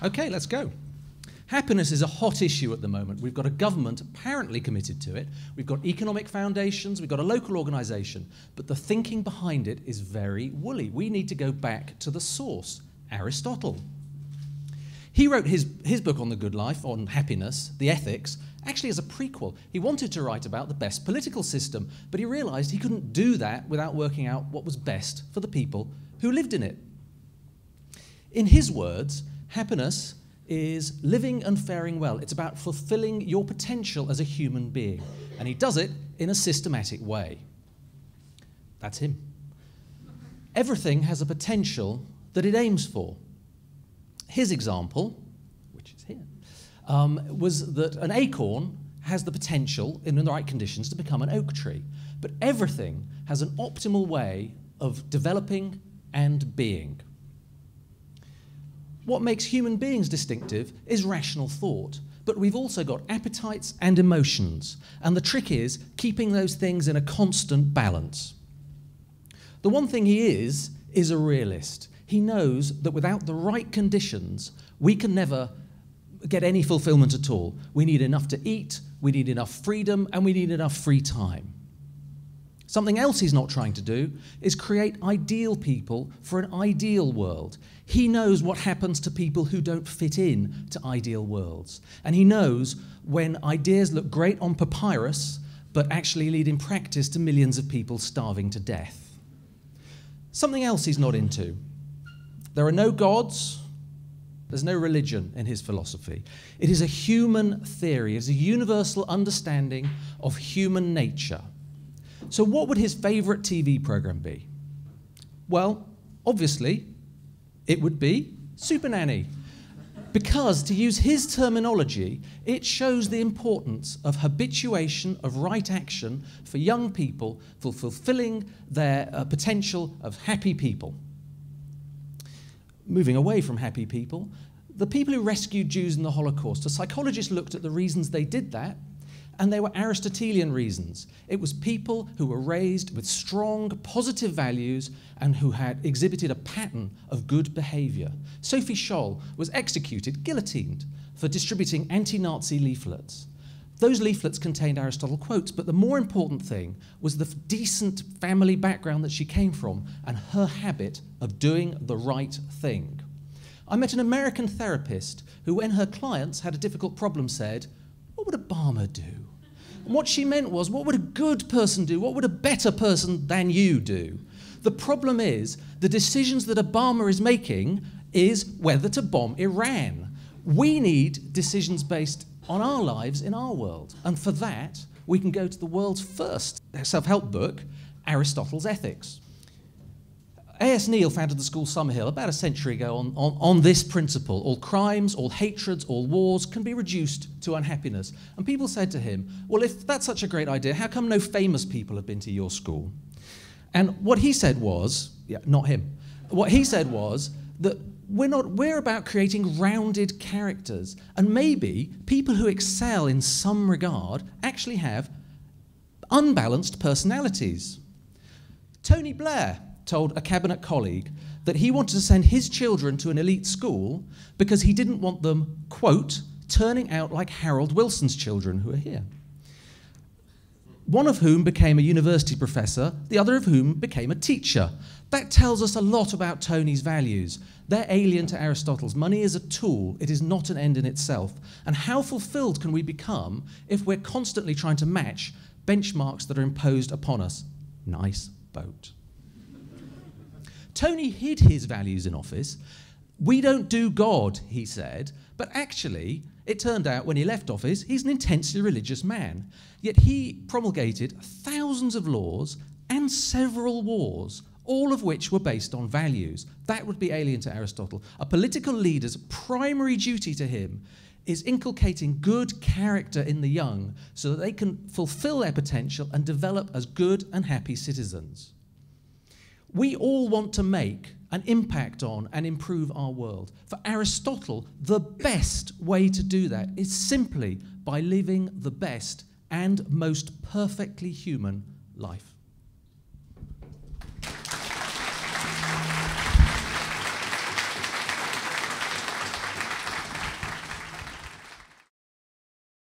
Okay, let's go. Happiness is a hot issue at the moment. We've got a government apparently committed to it. We've got economic foundations. We've got a local organisation. But the thinking behind it is very woolly. We need to go back to the source, Aristotle. He wrote his book on the good life, on happiness, the ethics, actually as a prequel. He wanted to write about the best political system, but he realised he couldn't do that without working out what was best for the people who lived in it. In his words, happiness is living and faring well. It's about fulfilling your potential as a human being. And he does it in a systematic way. That's him. Everything has a potential that it aims for. His example, which is here, was that an acorn has the potential, in the right conditions, to become an oak tree. But everything has an optimal way of developing and being. What makes human beings distinctive is rational thought, but we've also got appetites and emotions, and the trick is keeping those things in a constant balance. The one thing he is a realist. He knows that without the right conditions, we can never get any fulfillment at all. We need enough to eat, we need enough freedom, and we need enough free time. Something else he's not trying to do is create ideal people for an ideal world. He knows what happens to people who don't fit in to ideal worlds. And he knows when ideas look great on papyrus, but actually lead in practice to millions of people starving to death. Something else he's not into. There are no gods. There's no religion in his philosophy. It is a human theory. It's a universal understanding of human nature. So what would his favourite TV programme be? Well, obviously, it would be Supernanny. Because, to use his terminology, it shows the importance of habituation of right action for young people for fulfilling their potential of happy people. Moving away from happy people, the people who rescued Jews in the Holocaust, a psychologist looked at the reasons they did that, and they were Aristotelian reasons. It was people who were raised with strong, positive values and who had exhibited a pattern of good behaviour. Sophie Scholl was executed, guillotined, for distributing anti-Nazi leaflets. Those leaflets contained Aristotle quotes, but the more important thing was the decent family background that she came from and her habit of doing the right thing. I met an American therapist who, when her clients had a difficult problem, said, "What would Obama do?" And what she meant was, what would a good person do? What would a better person than you do? The problem is, the decisions that Obama is making is whether to bomb Iran. We need decisions based on our lives in our world. And for that, we can go to the world's first self-help book, Aristotle's Ethics. A.S. Neil founded the school Summerhill about a century ago on this principle. All crimes, all hatreds, all wars can be reduced to unhappiness. And people said to him, well, if that's such a great idea, how come no famous people have been to your school? And what he said was, not him, what he said was that we're about creating rounded characters. And maybe people who excel in some regard actually have unbalanced personalities. Tony Blair told a cabinet colleague that he wanted to send his children to an elite school because he didn't want them, quote, turning out like Harold Wilson's children who are here. One of whom became a university professor, the other of whom became a teacher. That tells us a lot about Tony's values. They're alien to Aristotle's. Money is a tool. It is not an end in itself. And how fulfilled can we become if we're constantly trying to match benchmarks that are imposed upon us? Nice boat. Tony hid his values in office. We don't do God, he said, but actually, it turned out when he left office, he's an intensely religious man. Yet he promulgated thousands of laws and several wars, all of which were based on values. That would be alien to Aristotle. A political leader's primary duty to him is inculcating good character in the young so that they can fulfill their potential and develop as good and happy citizens. We all want to make an impact on and improve our world. For Aristotle, the best way to do that is simply by living the best and most perfectly human life.